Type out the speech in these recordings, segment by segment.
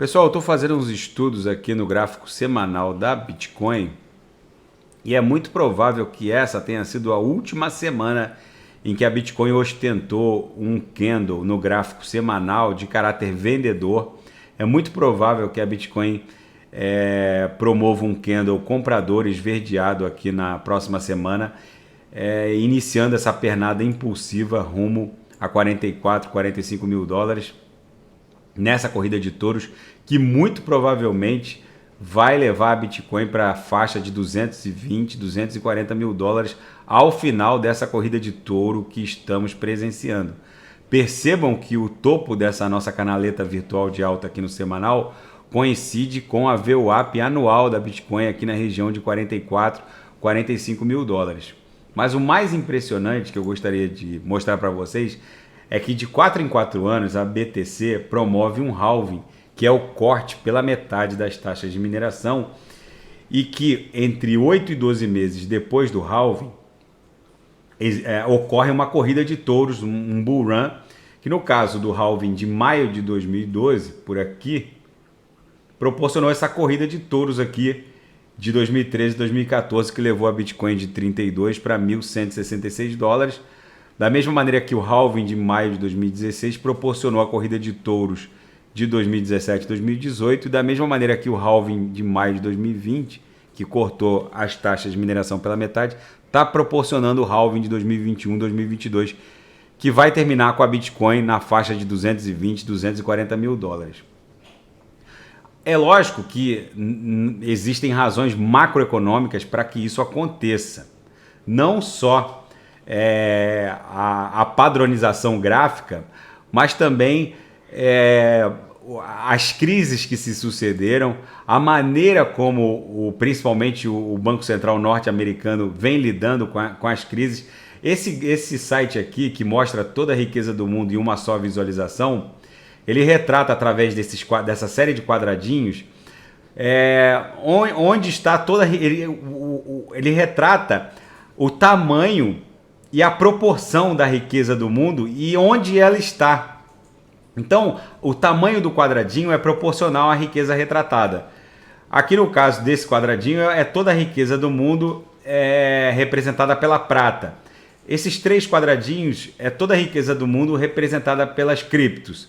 Pessoal, eu estou fazendo uns estudos aqui no gráfico semanal da Bitcoin e é muito provável que essa tenha sido a última semana em que a Bitcoin ostentou um candle no gráfico semanal de caráter vendedor. É muito provável que a Bitcoin promova um candle comprador esverdeado aqui na próxima semana, iniciando essa pernada impulsiva rumo a 44, 45 mil dólares. Nessa corrida de touros, que muito provavelmente vai levar a Bitcoin para a faixa de 220, 240 mil dólares ao final dessa corrida de touro que estamos presenciando. Percebam que o topo dessa nossa canaleta virtual de alta aqui no semanal coincide com a VWAP anual da Bitcoin aqui na região de 44, 45 mil dólares. Mas o mais impressionante que eu gostaria de mostrar para vocês é que de 4 em 4 anos a BTC promove um halving, que é o corte pela metade das taxas de mineração, e que entre 8 e 12 meses depois do halving ocorre uma corrida de touros, um bull run, que no caso do halving de maio de 2012, por aqui, proporcionou essa corrida de touros aqui de 2013 e 2014, que levou a Bitcoin de 32 para 1.166 dólares, da mesma maneira que o halving de maio de 2016 proporcionou a corrida de touros de 2017 e 2018, e da mesma maneira que o halving de maio de 2020, que cortou as taxas de mineração pela metade, está proporcionando o halving de 2021 e 2022, que vai terminar com a Bitcoin na faixa de 220, 240 mil dólares. É lógico que existem razões macroeconômicas para que isso aconteça. Não só a padronização gráfica, mas também as crises que se sucederam, a maneira como principalmente o Banco Central norte-americano vem lidando com as crises. Esse site aqui, que mostra toda a riqueza do mundo em uma só visualização, ele retrata através dessa série de quadradinhos onde está toda... Ele retrata o tamanho e a proporção da riqueza do mundo e onde ela está. Então, o tamanho do quadradinho é proporcional à riqueza retratada. Aqui no caso desse quadradinho, é toda a riqueza do mundo representada pela prata. Esses 3 quadradinhos é toda a riqueza do mundo representada pelas criptos.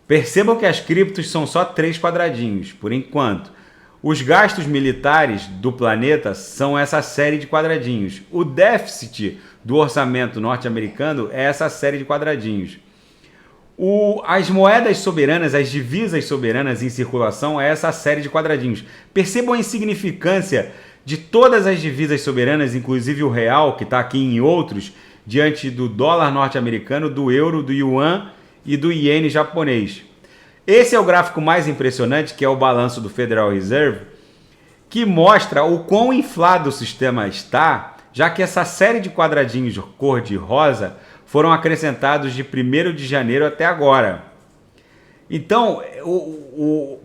Percebam que as criptos são só 3 quadradinhos, por enquanto. Os gastos militares do planeta são essa série de quadradinhos. O déficit do orçamento norte-americano é essa série de quadradinhos. As moedas soberanas, as divisas soberanas em circulação é essa série de quadradinhos. Percebam a insignificância de todas as divisas soberanas, inclusive o real, que está aqui em outros, diante do dólar norte-americano, do euro, do yuan e do iene japonês. Esse é o gráfico mais impressionante, que é o balanço do Federal Reserve, que mostra o quão inflado o sistema está, já que essa série de quadradinhos de cor de rosa foram acrescentados de 1º de janeiro até agora. Então,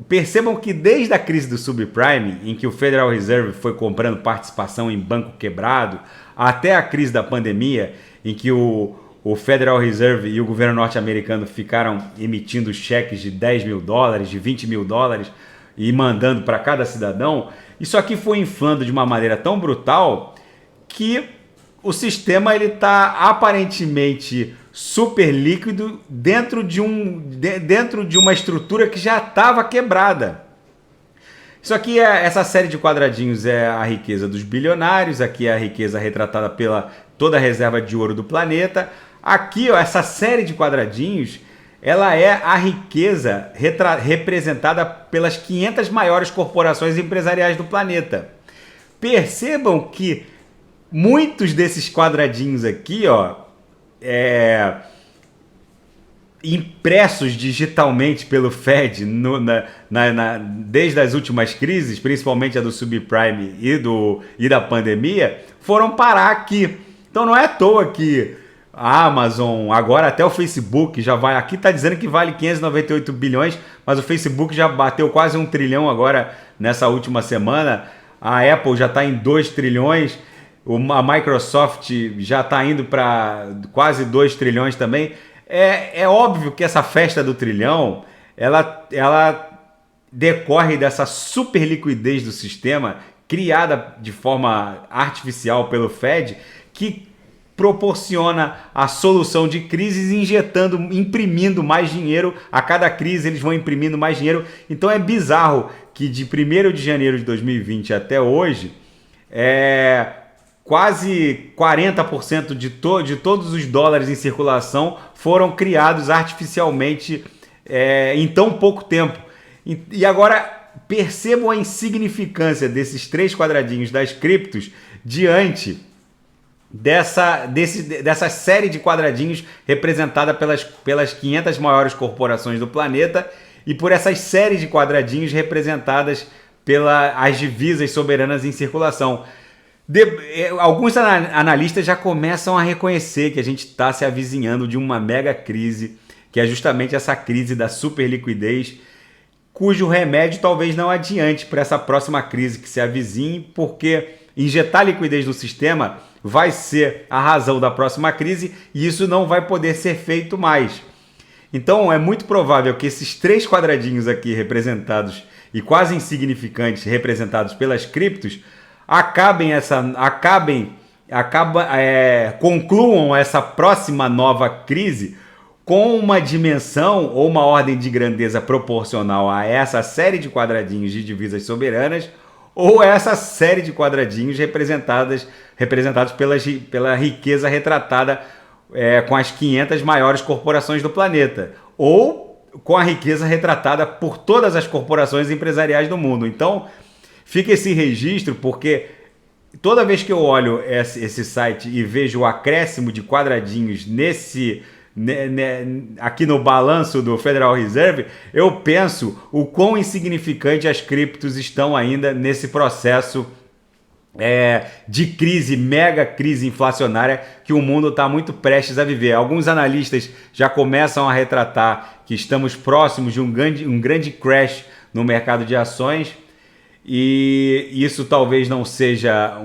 percebam que desde a crise do subprime, em que o Federal Reserve foi comprando participação em banco quebrado, até a crise da pandemia, em que o Federal Reserve e o governo norte-americano ficaram emitindo cheques de 10 mil dólares, de 20 mil dólares e mandando para cada cidadão, isso aqui foi inflando de uma maneira tão brutal que o sistema está aparentemente super líquido dentro de uma estrutura que já estava quebrada. Isso aqui, essa série de quadradinhos é a riqueza dos bilionários, aqui é a riqueza retratada pela toda a reserva de ouro do planeta. Aqui, ó, essa série de quadradinhos, ela é a riqueza representada pelas 500 maiores corporações empresariais do planeta. Percebam que muitos desses quadradinhos aqui, ó, impressos digitalmente pelo Fed desde as últimas crises, principalmente a do subprime e da pandemia, foram parar aqui. Então não é à toa que a Amazon, agora até o Facebook já vai, aqui está dizendo que vale 598 bilhões, mas o Facebook já bateu quase 1 trilhão agora nessa última semana, a Apple já está em 2 trilhões, a Microsoft já está indo para quase 2 trilhões também. É óbvio que essa festa do trilhão, ela decorre dessa super liquidez do sistema, criada de forma artificial pelo Fed, que proporciona a solução de crises injetando, imprimindo mais dinheiro. A cada crise eles vão imprimindo mais dinheiro. Então é bizarro que de 1º de janeiro de 2020 até hoje, quase 40% de todos os dólares em circulação foram criados artificialmente em tão pouco tempo. E agora percebam a insignificância desses 3 quadradinhos das criptos diante dessa série de quadradinhos representada pelas 500 maiores corporações do planeta e por essas séries de quadradinhos representadas pelas divisas soberanas em circulação. Alguns analistas já começam a reconhecer que a gente está se avizinhando de uma mega crise, que é justamente essa crise da superliquidez, cujo remédio talvez não adiante para essa próxima crise que se avizinhe, porque injetar liquidez no sistema vai ser a razão da próxima crise e isso não vai poder ser feito mais. Então é muito provável que esses 3 quadradinhos aqui representados e quase insignificantes representados pelas criptos concluam essa próxima nova crise com uma dimensão ou uma ordem de grandeza proporcional a essa série de quadradinhos de divisas soberanas ou essa série de quadradinhos representados pela riqueza retratada com as 500 maiores corporações do planeta, ou com a riqueza retratada por todas as corporações empresariais do mundo. Então, fica esse registro, porque toda vez que eu olho esse site e vejo o acréscimo de quadradinhos aqui no balanço do Federal Reserve, eu penso o quão insignificante as criptos estão ainda nesse processo de crise, mega crise inflacionária que o mundo está muito prestes a viver. Alguns analistas já começam a retratar que estamos próximos de um grande crash no mercado de ações, e isso talvez não seja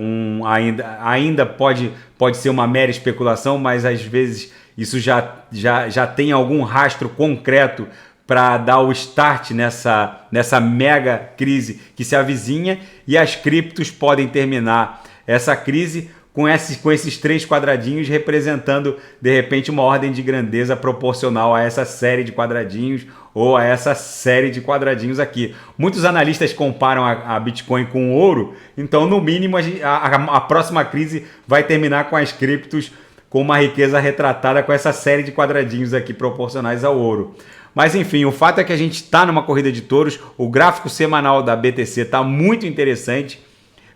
ainda pode ser uma mera especulação, mas às vezes isso já tem algum rastro concreto para dar o start nessa mega crise que se avizinha, e as criptos podem terminar essa crise com esses 3 quadradinhos representando, de repente, uma ordem de grandeza proporcional a essa série de quadradinhos ou a essa série de quadradinhos aqui. Muitos analistas comparam a Bitcoin com o ouro, então, no mínimo, a próxima crise vai terminar com as criptos com uma riqueza retratada com essa série de quadradinhos aqui proporcionais ao ouro. Mas enfim, o fato é que a gente está numa corrida de touros, o gráfico semanal da BTC está muito interessante.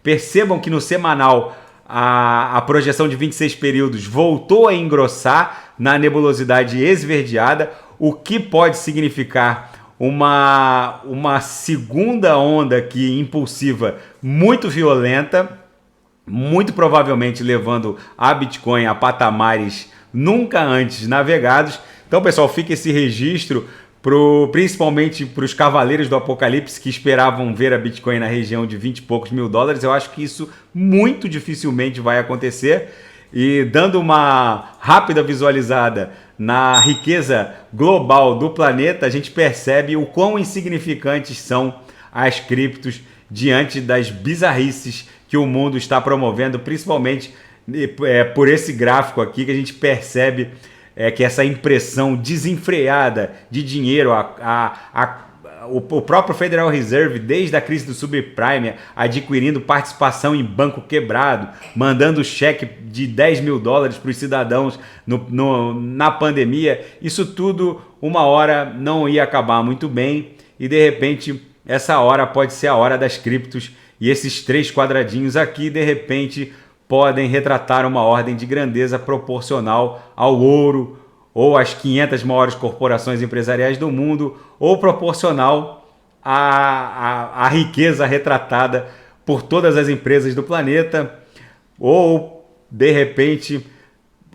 Percebam que no semanal a projeção de 26 períodos voltou a engrossar na nebulosidade esverdeada, o que pode significar uma segunda onda aqui impulsiva muito violenta, muito provavelmente levando a Bitcoin a patamares nunca antes navegados. Então, pessoal, fica esse registro, principalmente para os cavaleiros do apocalipse que esperavam ver a Bitcoin na região de 20 e poucos mil dólares. Eu acho que isso muito dificilmente vai acontecer. E dando uma rápida visualizada na riqueza global do planeta, a gente percebe o quão insignificantes são as criptos diante das bizarrices que o mundo está promovendo, principalmente por esse gráfico aqui que a gente percebe que essa impressão desenfreada de dinheiro, o próprio Federal Reserve, desde a crise do subprime, adquirindo participação em banco quebrado, mandando cheque de 10 mil dólares para os cidadãos na pandemia, isso tudo uma hora não ia acabar muito bem, e de repente essa hora pode ser a hora das criptos, e esses 3 quadradinhos aqui de repente podem retratar uma ordem de grandeza proporcional ao ouro, ou às 500 maiores corporações empresariais do mundo, ou proporcional à riqueza retratada por todas as empresas do planeta, ou, de repente,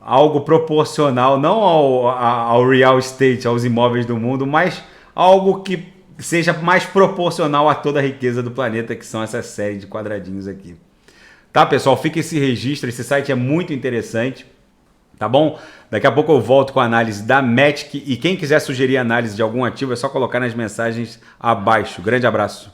algo proporcional, não ao real estate, aos imóveis do mundo, mas algo que seja mais proporcional a toda a riqueza do planeta, que são essa série de quadradinhos aqui. Tá, pessoal? Fica esse registro, esse site é muito interessante. Tá bom? Daqui a pouco eu volto com a análise da Matic e quem quiser sugerir análise de algum ativo é só colocar nas mensagens abaixo. Grande abraço.